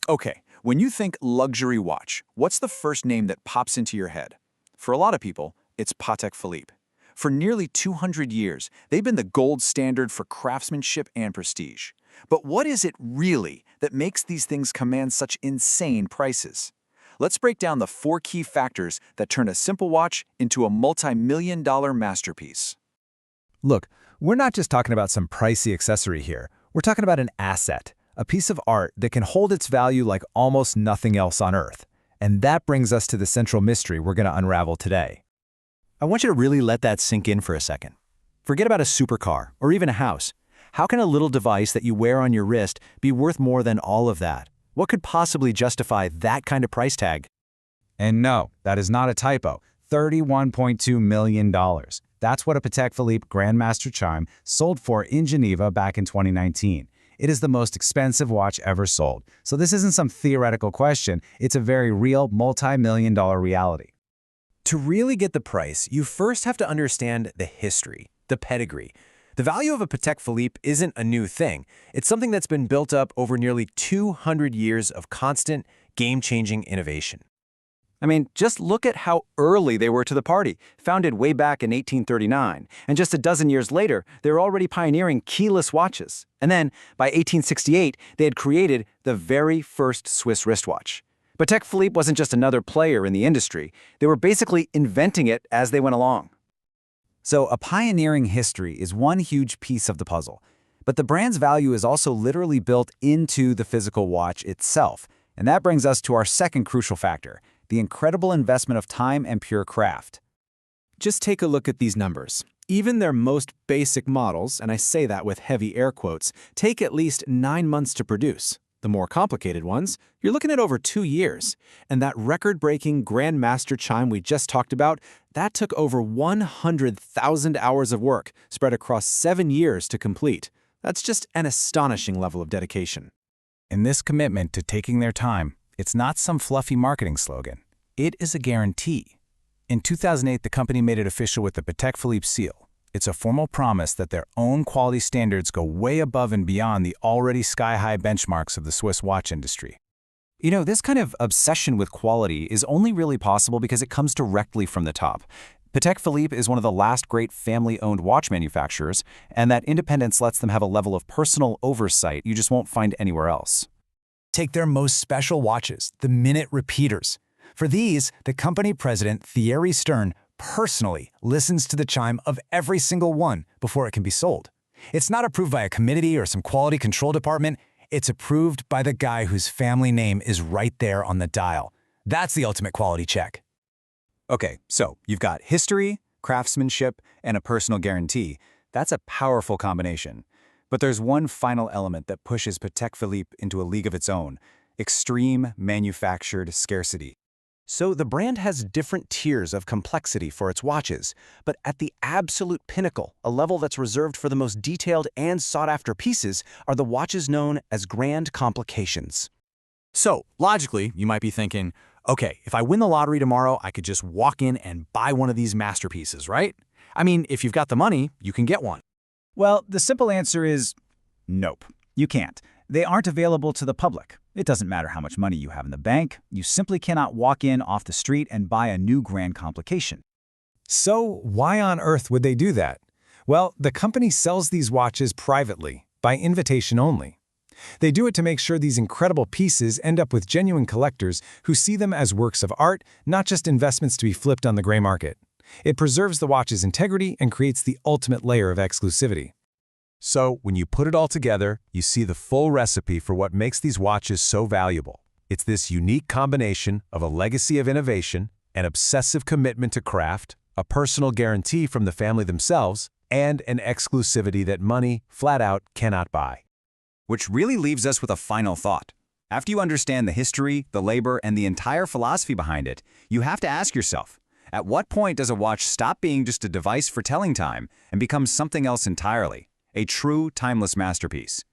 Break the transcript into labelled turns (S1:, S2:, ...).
S1: Okay, when you think luxury watch, what's the first name that pops into your head? For a lot of people, it's Patek Philippe. For nearly 200 years, they've been the gold standard for craftsmanship and prestige. But what is it really that makes these things command such insane prices? Let's break down the 4 key factors that turn a simple watch into a multi-million-dollar masterpiece.
S2: Look, we're not just talking about some pricey accessory here. We're talking about an asset, a piece of art that can hold its value like almost nothing else on Earth. And that brings us to the central mystery we're going to unravel today.
S3: I want you to really let that sink in for a second. Forget about a supercar or even a house. How can a little device that you wear on your wrist be worth more than all of that? What could possibly justify that kind of price tag?
S2: And no, that is not a typo. $31.2 million. That's what a Patek Philippe Grandmaster chime sold for in Geneva back in 2019. It is the most expensive watch ever sold. So this isn't some theoretical question. It's a very real multi-million-dollar reality.
S3: To really get the price, you first have to understand the history, the pedigree. The value of a Patek Philippe isn't a new thing. It's something that's been built up over nearly 200 years of constant, game-changing innovation.
S1: I mean, just look at how early they were to the party, founded way back in 1839. And just a dozen years later, they were already pioneering keyless watches. And then, by 1868, they had created the very first Swiss wristwatch. Patek Philippe wasn't just another player in the industry. They were basically inventing it as they went along.
S2: So a pioneering history is one huge piece of the puzzle. But the brand's value is also literally built into the physical watch itself. And that brings us to our second crucial factor, the incredible investment of time and pure craft.
S4: Just take a look at these numbers. Even their most basic models, and I say that with heavy air quotes, take at least 9 months to produce. The more complicated ones, you're looking at over 2 years. And that record-breaking Grandmaster chime we just talked about, that took over 100,000 hours of work, spread across 7 years to complete. That's just an astonishing level of dedication.
S2: In this commitment to taking their time, it's not some fluffy marketing slogan. It is a guarantee. In 2008, the company made it official with the Patek Philippe seal. It's a formal promise that their own quality standards go way above and beyond the already sky-high benchmarks of the Swiss watch industry.
S1: You know, this kind of obsession with quality is only really possible because it comes directly from the top. Patek Philippe is one of the last great family-owned watch manufacturers, and that independence lets them have a level of personal oversight you just won't find anywhere else.
S2: Take their most special watches, the minute repeaters. For these, the company president, Thierry Stern, personally listens to the chime of every single one before it can be sold. It's not approved by a committee or some quality control department. It's approved by the guy whose family name is right there on the dial. That's the ultimate quality check.
S1: Okay, so you've got history, craftsmanship, and a personal guarantee. That's a powerful combination. But there's one final element that pushes Patek Philippe into a league of its own: extreme manufactured scarcity. So the brand has different tiers of complexity for its watches, but at the absolute pinnacle, a level that's reserved for the most detailed and sought-after pieces, are the watches known as grand complications. So, logically, you might be thinking, okay, if I win the lottery tomorrow, I could just walk in and buy one of these masterpieces, right? I mean, if you've got the money, you can get one.
S2: Well, the simple answer is nope, you can't. They aren't available to the public. It doesn't matter how much money you have in the bank. You simply cannot walk in off the street and buy a new grand complication. So why on earth would they do that? Well, the company sells these watches privately, by invitation only. They do it to make sure these incredible pieces end up with genuine collectors who see them as works of art, not just investments to be flipped on the gray market. It preserves the watch's integrity and creates the ultimate layer of exclusivity.
S5: So, when you put it all together, you see the full recipe for what makes these watches so valuable. It's this unique combination of a legacy of innovation, an obsessive commitment to craft, a personal guarantee from the family themselves, and an exclusivity that money, flat out, cannot buy.
S1: Which really leaves us with a final thought. After you understand the history, the labor, and the entire philosophy behind it, you have to ask yourself, at what point does a watch stop being just a device for telling time and become something else entirely? A true timeless masterpiece.